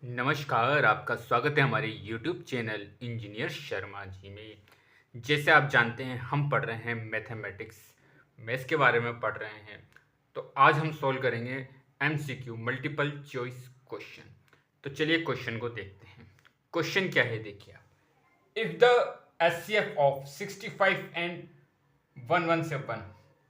नमस्कार, आपका स्वागत है हमारे YouTube channel engineer Sharma ji में। जैसे आप जानते हैं हम पढ़ रहे हैं मैथमेटिक्स, मैथ्स के बारे में पढ़ रहे हैं। तो आज हम सॉल्व करेंगे MCQ मल्टीपल चॉइस क्वेश्चन। तो चलिए क्वेश्चन को देखते हैं। क्वेश्चन क्या है देखिए आप। If the HCF of 65 and 117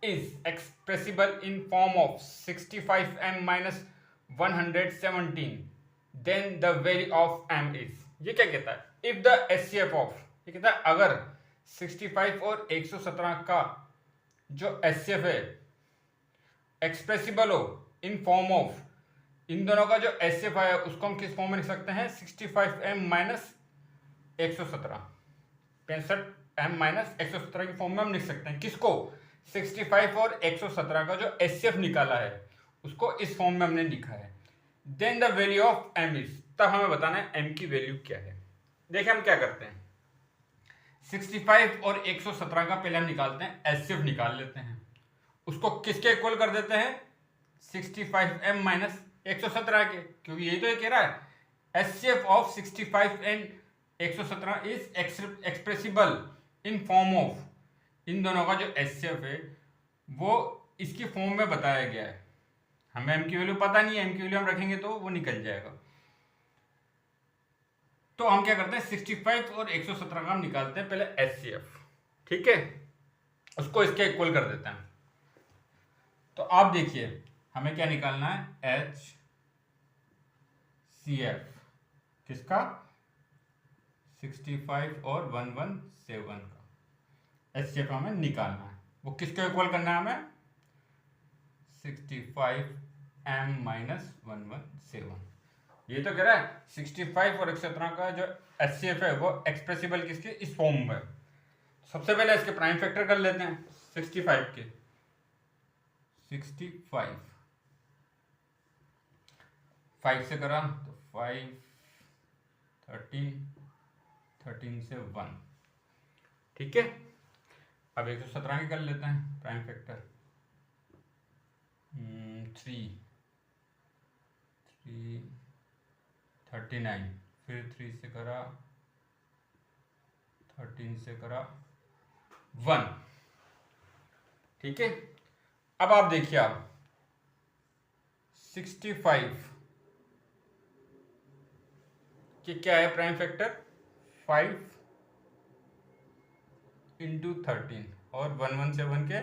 is expressible in form of 65m minus 117, then the value of m is। ये क्या कहता है? इफ द HCF ऑफ, ये कहता है अगर 65 और 117 का जो HCF है एक्सप्रेसिबल हो इन फॉर्म ऑफ, इन दोनों का जो HCF है उसको हम किस फॉर्म में लिख सकते हैं? 65m माइनस 117, 65m माइनस 117 की फॉर्म में हम लिख सकते हैं। किसको? 65 और 117 का जो HCF निकाला है उसको इस फॉर्म में हमने लिखा है। Then the value of m is, तब हमें बताना है m की वैल्यू क्या है। देखिए हम क्या करते हैं, 65 और 117 का पहले हम निकालते हैं, HCF निकाल लेते हैं। उसको किसके इक्वल कर देते हैं? 65m माइनस 117 के, क्योंकि यही तो ये कह रहा है HCF of 65 and 117 is expressible in form of, इन दोनों का जो HCF है वो इसकी फॉर्म में बताया गया है। हमें m की वैल्यू पता नहीं है, m की वैल्यू हम रखेंगे तो वो निकल जाएगा। तो हम क्या करते हैं, 65 और 117 का हम निकालते हैं पहले HCF, ठीक है, उसको इसके इक्वल कर देते हैं। तो आप देखिए हमें क्या निकालना है, HCF किसका? 65 और 117 का HCF हमें निकालना है। वो किसको इक्वल करना है हमें? 65m minus 117। ये तो कह रहा है 65 और 117 का जो HCF है वो एक्सप्रेसिबल किसके? इस फॉर्म में। सबसे पहले इसके प्राइम फैक्टर कर लेते हैं 65 के। 65 5 से करा तो 5, 13, 13 से 1, ठीक है। अब 117 के कर लेते हैं प्राइम फैक्टर, 3, 39, फिर 3 से करा, 13 से करा 1, ठीक है। अब आप देखिए, आप 65 कि क्या है प्राइम फैक्टर? 5 इंटू 13 और 117 के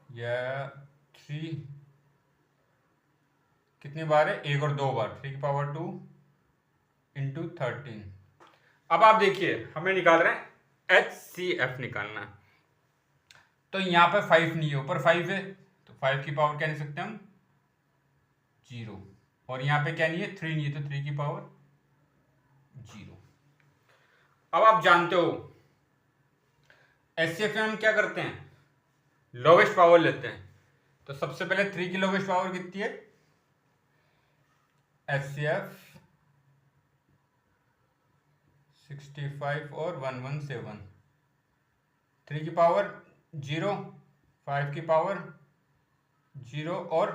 या 3 कितनी बार है? एक और दो बार, 3 की पावर 2 इंटू 13। अब आप देखिए हमें निकाल रहे हैं HCF निकालना है। तो यहाँ पे 5 नहीं है, ऊपर 5 है तो 5 की पावर क्या लिख सकते हैं हम? 0। और यहाँ पे क्या नहीं है? 3 नहीं है तो 3 की पावर 0। अब आप जानते हो HCF में हम क्या करते हैं? लोवेस्ट पावर लेते हैं। तो सबसे पहले 3 की लोवेस्ट पावर कितनी है? HCF 65 और 117, 3 की पावर 0, 5 की पावर 0 और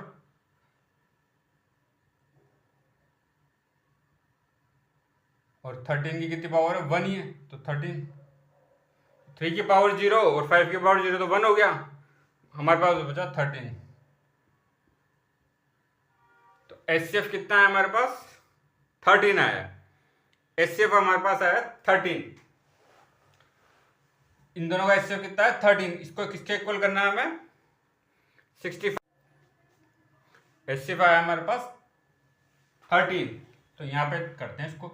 13 की कितनी पावर है? 1 ही है तो 13। 3 की पावर 0 और 5 की पावर 0 तो 1 हो गया, हमारे पास बचा 13। तो HCF कितना है हमारे पास? 13 आया। HCF हमारे पास आया 13। इन दोनों का HCF कितना है? 13। इसको किसके इक्वल करना है हमें? 65। HCF आया हमारे पास 13, तो यहां पे करते हैं इसको।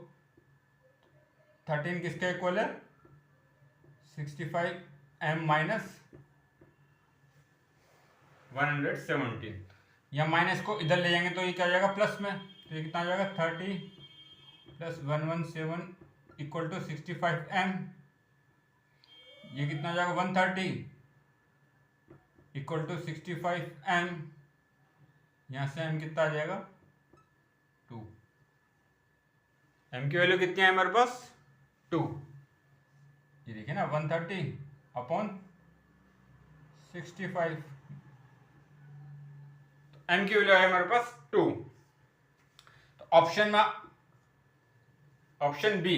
13 किसके इक्वल है? 65m minus 117। या माइनस को इधर ले जाएंगे तो ये क्या हो जाएगा? प्लस में, तो ये कितना हो जाएगा? 30 प्लस 117 इक्वल टू 65m। ये कितना हो जाएगा? 130 इक्वल टू 65m। यहां से m कितना आ जाएगा? 2। m की वैल्यू कितनी है हमारे पास? 2। ये देखिए ना, 130 अपॉन 65, m की वैल्यू है हमारे पास 2। तो तो ऑप्शन बी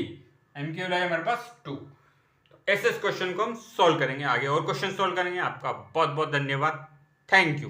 MQ लाए हमारे पास 2। तो ऐसे इस क्वेश्चन को हम सॉल्व करेंगे, आगे और क्वेश्चन सॉल्व करेंगे। आपका बहुत बहुत धन्यवाद। Thank you.